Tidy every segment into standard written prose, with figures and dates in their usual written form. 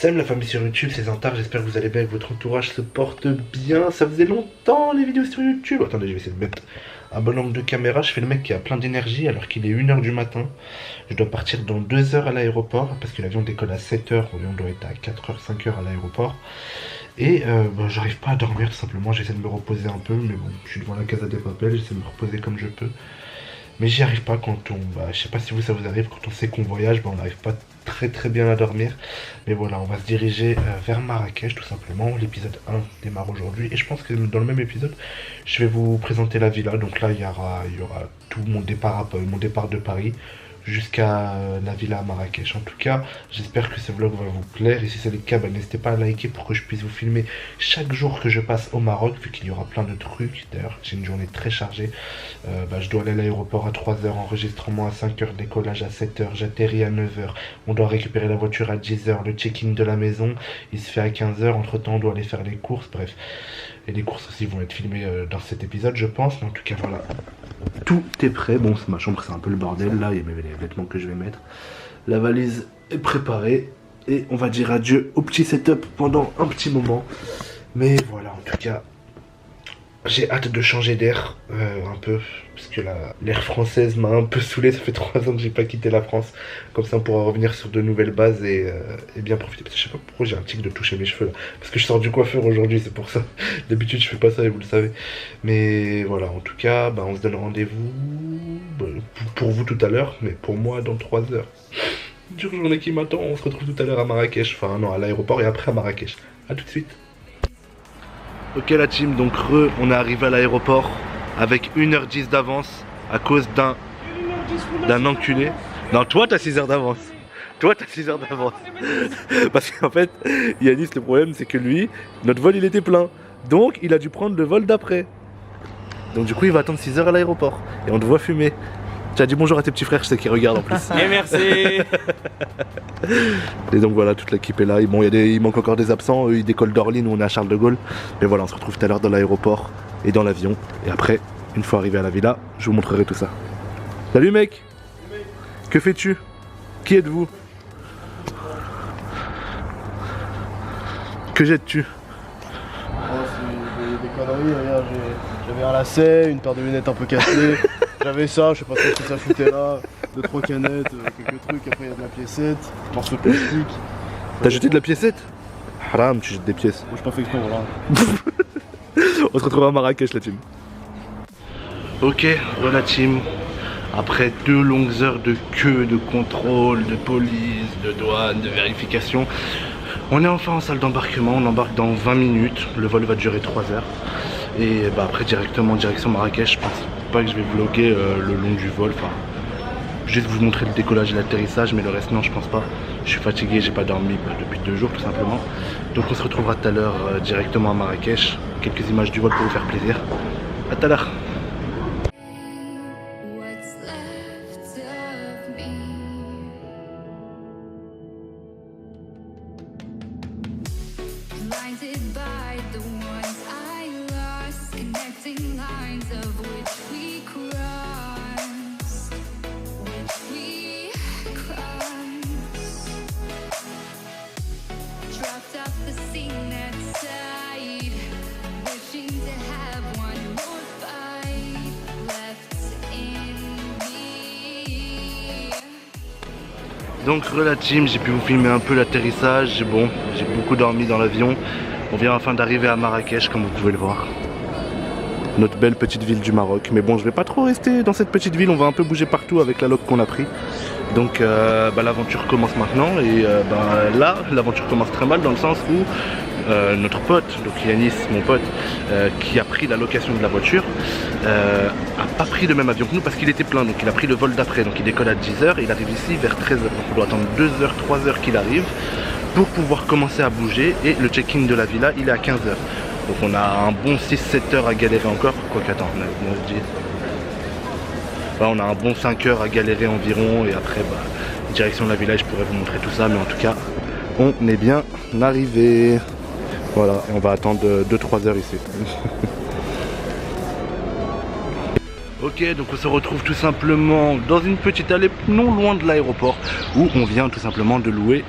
Salut la famille sur YouTube, c'est Zantar, j'espère que vous allez bien, que votre entourage se porte bien. Ça faisait longtemps les vidéos sur YouTube. Attendez, je vais essayer de mettre un bon angle de caméra. Je fais le mec qui a plein d'énergie alors qu'il est 1h du matin. Je dois partir dans 2 heures à l'aéroport parce que l'avion décolle à 7 heures. On doit être à 4 h, 5 h à l'aéroport. Et j'arrive pas à dormir tout simplement, j'essaie de me reposer un peu. Mais bon, je suis devant la Casa des Papel, j'essaie de me reposer comme je peux. Mais j'y arrive pas quand je sais pas si ça vous arrive, quand on sait qu'on voyage, on n'arrive pas très bien à dormir. Mais voilà, on va se diriger vers Marrakech tout simplement. L'épisode 1 démarre aujourd'hui. Et je pense que dans le même épisode, je vais vous présenter la villa. Donc là, il y aura tout mon départ de Paris jusqu'à la villa à Marrakech. En tout cas, j'espère que ce vlog va vous plaire. Et si c'est le cas, n'hésitez pas à liker pour que je puisse vous filmer chaque jour que je passe au Maroc, vu qu'il y aura plein de trucs. D'ailleurs, j'ai une journée très chargée. Je dois aller à l'aéroport à 3 h, enregistrement à 5 h, décollage à 7 h, j'atterris à 9 h. On doit récupérer la voiture à 10 h, le check-in de la maison, il se fait à 15 h. Entre temps, on doit aller faire les courses, bref. Et les courses aussi vont être filmées dans cet épisode, je pense. Mais en tout cas, voilà. Tout est prêt. Bon, ma chambre, c'est un peu le bordel. Là, il y a mes vêtements que je vais mettre. La valise est préparée. Et on va dire adieu au petit setup pendant un petit moment. Mais voilà, en tout cas, j'ai hâte de changer d'air un peu. Parce que l'air française m'a un peu saoulé. Ça fait 3 ans que j'ai pas quitté la France. Comme ça, on pourra revenir sur de nouvelles bases et bien profiter. Parce que je sais pas pourquoi j'ai un tic de toucher mes cheveux là. Parce que je sors du coiffeur aujourd'hui, c'est pour ça. D'habitude, je fais pas ça et vous le savez. Mais voilà, en tout cas, on se donne rendez-vous pour vous tout à l'heure. Mais pour moi, dans 3 heures. Dure journée qui m'attend. On se retrouve tout à l'heure à Marrakech. Enfin, non, à l'aéroport et après à Marrakech. A tout de suite. Ok la team, donc on est arrivé à l'aéroport avec 1h10 d'avance à cause d'un enculé. Non, toi t'as 6 heures d'avance. Toi t'as 6 heures d'avance. Parce qu'en fait, Yanis, le problème c'est que lui, notre vol il était plein. Donc il a dû prendre le vol d'après. Donc du coup il va attendre 6 heures à l'aéroport. Et on te voit fumer. Tu as dit bonjour à tes petits frères, je sais qu'ils regardent en plus. Et merci. Et donc voilà, toute l'équipe est là. Bon, il manque encore des absents. Eux, ils décollent d'Orly, nous on est à Charles de Gaulle. Mais voilà, on se retrouve tout à l'heure dans l'aéroport et dans l'avion. Et après, une fois arrivé à la villa, je vous montrerai tout ça. Salut mec. Que fais-tu? Qui êtes-vous? Que jettes-tu? C'est des conneries, regarde, j'avais un lacet, une paire de lunettes un peu cassées. J'avais ça, je sais pas trop ce que ça foutait là, 2-3 canettes, quelques trucs, après il y a de la piécette, morceau de plastique. T'as jeté de la piécette? Haram, tu jettes des pièces. Moi j'ai pas fait exprès, voilà. On se retrouve à Marrakech la team. Ok, voilà team. Après 2 longues heures de queue, de contrôle, de police, de douane, de vérification, on est enfin en salle d'embarquement, on embarque dans 20 minutes, le vol va durer 3 heures. Et après directement direction Marrakech, je pense pas que je vais vlogger le long du vol, enfin juste vous montrer le décollage et l'atterrissage, mais le reste non, je pense pas. Je suis fatigué, j'ai pas dormi depuis 2 jours tout simplement. Donc on se retrouvera tout à l'heure directement à Marrakech. Quelques images du vol pour vous faire plaisir. À tout à l'heure. Donc la team, j'ai pu vous filmer un peu l'atterrissage. Bon, j'ai beaucoup dormi dans l'avion. On vient enfin d'arriver à Marrakech comme vous pouvez le voir. Notre belle petite ville du Maroc. Mais bon, je vais pas trop rester dans cette petite ville, on va un peu bouger partout avec la loc qu'on a pris. Donc l'aventure commence maintenant et là l'aventure commence très mal dans le sens où notre pote, donc Yanis, mon pote, qui a pris la location de la voiture, a pas pris le même avion que nous parce qu'il était plein, donc il a pris le vol d'après, donc il décolle à 10 h et il arrive ici vers 13 h, donc on doit attendre 2 h, 3 h qu'il arrive pour pouvoir commencer à bouger et le check-in de la villa il est à 15 h. Donc on a un bon 6-7 heures à galérer encore, quoique attends, on a un bon 5 heures à galérer environ et après direction de la villa, je pourrais vous montrer tout ça, mais en tout cas on est bien arrivé. Voilà, et on va attendre 2-3 heures ici. Ok, donc on se retrouve tout simplement dans une petite allée non loin de l'aéroport où on vient tout simplement de louer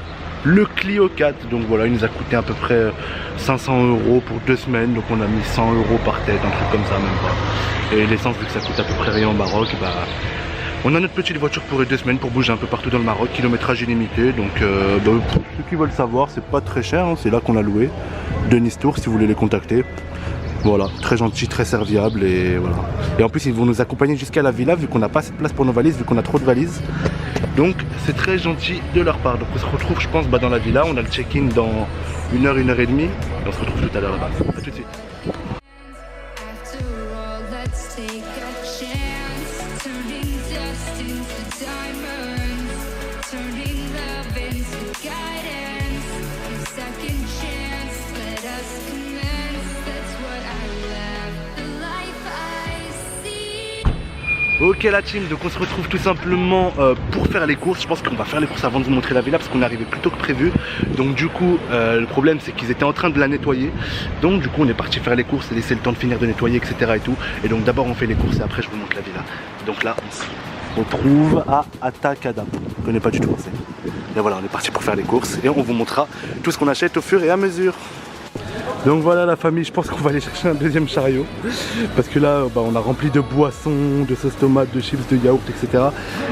le Clio 4. Donc voilà, il nous a coûté à peu près 500 € pour 2 semaines. Donc on a mis 100 € par tête, un truc comme ça, même pas. Et l'essence, vu que ça coûte à peu près rien au Maroc, bah on a notre petite voiture pour 2 semaines pour bouger un peu partout dans le Maroc, kilométrage illimité. Donc pour ceux qui veulent savoir, c'est pas très cher, hein, c'est là qu'on a loué. Denis Tour, si vous voulez les contacter. Voilà, très gentil, très serviable et voilà. Et en plus ils vont nous accompagner jusqu'à la villa vu qu'on n'a pas assez de place pour nos valises, vu qu'on a trop de valises. Donc c'est très gentil de leur part. Donc on se retrouve je pense dans la villa, on a le check-in dans 1 heure, 1 heure et demie. Et on se retrouve tout à l'heure là-bas. A tout de suite. Ok la team, donc on se retrouve tout simplement pour faire les courses. Je pense qu'on va faire les courses avant de vous montrer la villa parce qu'on est arrivé plus tôt que prévu. Donc du coup le problème c'est qu'ils étaient en train de la nettoyer. Donc du coup on est parti faire les courses et laisser le temps de finir de nettoyer, etc. et tout. Et donc d'abord on fait les courses et après je vous montre la villa. Donc là on se retrouve à Atakada. Je connais pas du tout français. Et voilà, on est parti pour faire les courses et on vous montrera tout ce qu'on achète au fur et à mesure. Donc voilà la famille, je pense qu'on va aller chercher un deuxième chariot. Parce que là on a rempli de boissons, de sauce tomate, de chips, de yaourt, etc.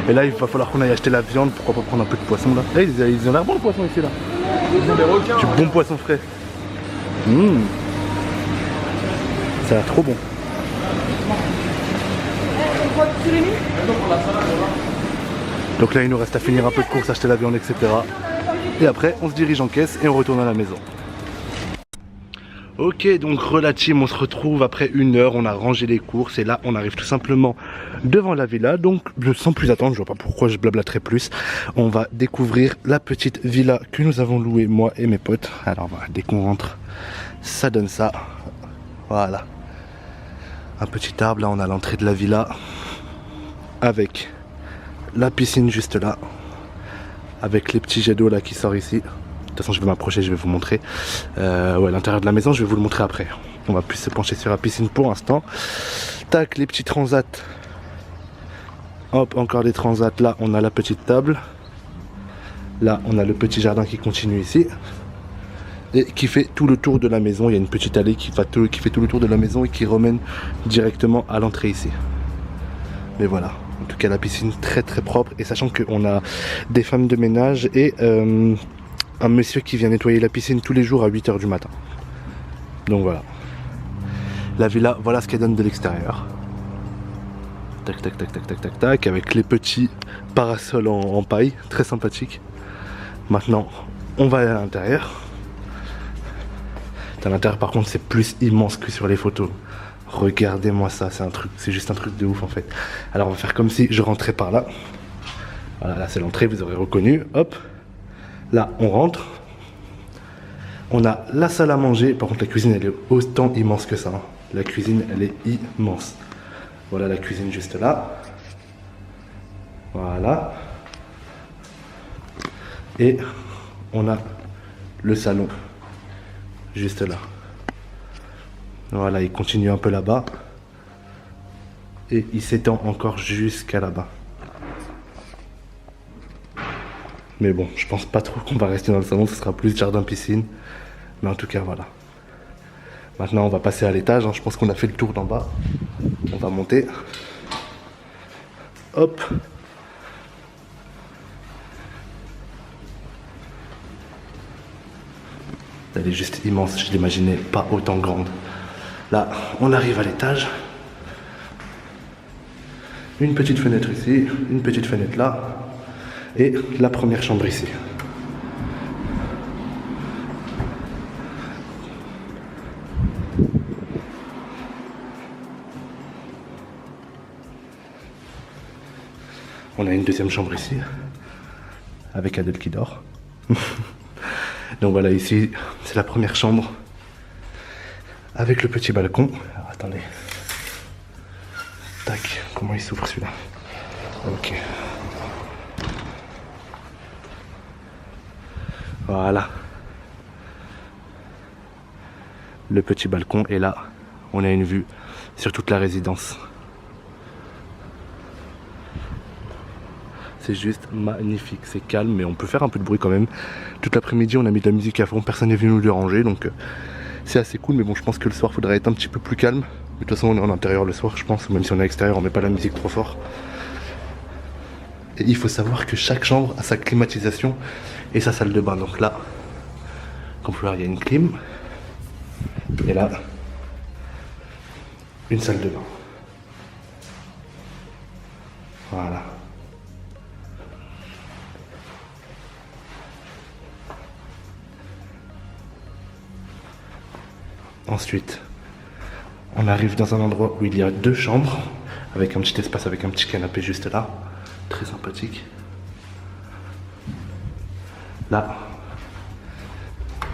Et là il va falloir qu'on aille acheter la viande, pourquoi pas prendre un peu de poisson là. Hey, ils ont l'air bon le poisson ici là. Ils ont des requins. Du bon poisson frais. Ça a l'air trop bon. Donc là il nous reste à finir un peu de course, acheter la viande, etc. Et après on se dirige en caisse et on retourne à la maison. Ok, donc relative, on se retrouve après 1 heure, on a rangé les courses et là on arrive tout simplement devant la villa. Donc sans plus attendre, je vois pas pourquoi je blablaterai plus, on va découvrir la petite villa que nous avons louée moi et mes potes. Alors voilà, dès qu'on rentre, ça donne ça. Voilà, un petit arbre, là on a l'entrée de la villa avec la piscine juste là, avec les petits jets d'eau là qui sortent ici. De toute façon je vais m'approcher, je vais vous montrer ouais, l'intérieur de la maison, je vais vous le montrer après. On va plus se pencher sur la piscine pour l'instant. Tac, les petits transats. Hop, encore des transats. Là on a la petite table. Là on a le petit jardin qui continue ici. Et qui fait tout le tour de la maison. Il y a une petite allée qui fait tout le tour de la maison et qui remène directement à l'entrée ici. Mais voilà, en tout cas la piscine très très propre. Et sachant qu'on a des femmes de ménage et un monsieur qui vient nettoyer la piscine tous les jours à 8 h du matin. Donc voilà. La villa, voilà ce qu'elle donne de l'extérieur. Tac tac tac tac tac tac tac, avec les petits parasols en paille, très sympathique. Maintenant, on va aller à l'intérieur. À l'intérieur par contre c'est plus immense que sur les photos. Regardez-moi ça, c'est juste un truc de ouf en fait. Alors on va faire comme si je rentrais par là. Voilà, là c'est l'entrée, vous aurez reconnu. Hop. Là, on rentre. On a la salle à manger. Par contre, la cuisine, elle est autant immense que ça. Hein. La cuisine, elle est immense. Voilà la cuisine juste là. Voilà. Et on a le salon juste là. Voilà, il continue un peu là-bas. Et il s'étend encore jusqu'à là-bas. Mais bon, je pense pas trop qu'on va rester dans le salon, ce sera plus jardin-piscine. Mais en tout cas, voilà. Maintenant, on va passer à l'étage. Hein. Je pense qu'on a fait le tour d'en bas. On va monter. Hop. Elle est juste immense, je l'imaginais pas autant grande. Là, on arrive à l'étage. Une petite fenêtre ici, une petite fenêtre là. Et la première chambre ici. On a une deuxième chambre ici, avec Adèle qui dort. Donc voilà, ici, c'est la première chambre, avec le petit balcon. Alors, attendez. Tac, comment il s'ouvre celui-là? Ok. Voilà. Le petit balcon est là. On a une vue sur toute la résidence. C'est juste magnifique, c'est calme mais on peut faire un peu de bruit quand même. Toute l'après-midi on a mis de la musique à fond, personne n'est venu nous déranger donc c'est assez cool. Mais bon, je pense que le soir faudrait être un petit peu plus calme. Mais de toute façon on est en intérieur le soir je pense, même si on est à l'extérieur on met pas la musique trop fort. Et il faut savoir que chaque chambre a sa climatisation et sa salle de bain. Donc là, comme vous pouvez voir, il y a une clim. Et là, une salle de bain. Voilà. Ensuite, on arrive dans un endroit où il y a 2 chambres, avec un petit espace, avec un petit canapé juste là. Très sympathique. Là,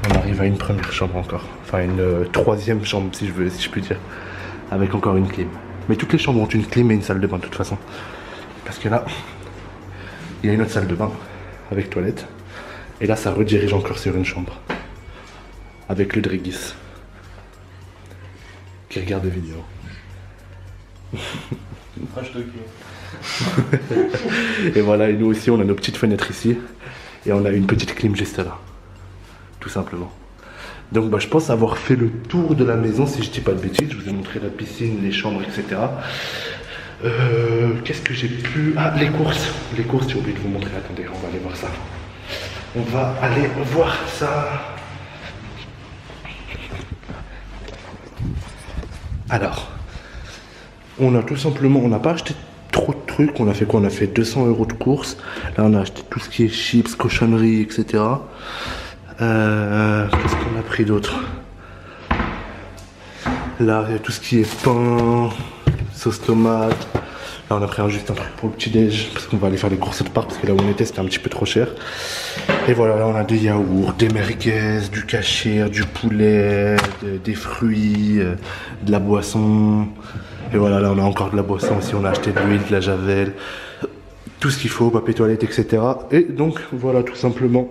on arrive à une première chambre encore. Enfin, une 3e chambre, si je puis dire. Avec encore une clim. Mais toutes les chambres ont une clim et une salle de bain de toute façon. Parce que là, il y a une autre salle de bain avec toilette. Et là, ça redirige encore sur une chambre. Avec le Drégis. Qui regarde des vidéos. Et voilà, et nous aussi on a nos petites fenêtres ici. Et on a une petite clim juste là. Tout simplement. Donc bah, je pense avoir fait le tour de la maison si je dis pas de bêtises. Je vous ai montré la piscine, les chambres, etc. Qu'est-ce que j'ai pu... Ah, les courses. Les courses, j'ai oublié de vous montrer. Attendez, on va aller voir ça. On va aller voir ça. Alors, on a tout simplement... On n'a pas acheté trop de trucs. On a fait quoi? On a fait 200 € de courses. Là, on a acheté tout ce qui est chips, cochonneries, etc. Qu'est-ce qu'on a pris d'autre? Là, il y a tout ce qui est pain, sauce tomate. Là, on a pris juste un truc pour le petit-déj, parce qu'on va aller faire les courses de part, parce que là où on était, c'était un petit peu trop cher. Et voilà, là, on a des yaourts, des merguez, du cachir, du poulet, des fruits, de la boisson. Et voilà, là, on a encore de la boisson aussi. On a acheté de l'huile, de la javel, tout ce qu'il faut, papier toilette, etc. Et donc, voilà, tout simplement,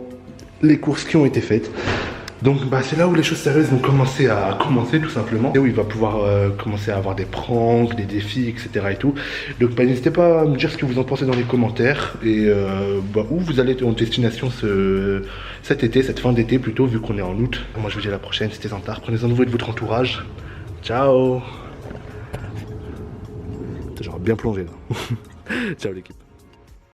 les courses qui ont été faites. Donc bah, c'est là où les choses sérieuses vont commencer tout simplement. Et où il va pouvoir commencer à avoir des pranks, des défis, etc. et tout. Donc bah, n'hésitez pas à me dire ce que vous en pensez dans les commentaires. Et où vous allez en destination cet été, cette fin d'été plutôt, vu qu'on est en août. Moi je vous dis à la prochaine, c'était Zantar. Prenez soin de vous et de votre entourage. Ciao. T'es genre bien plongé là. Ciao l'équipe.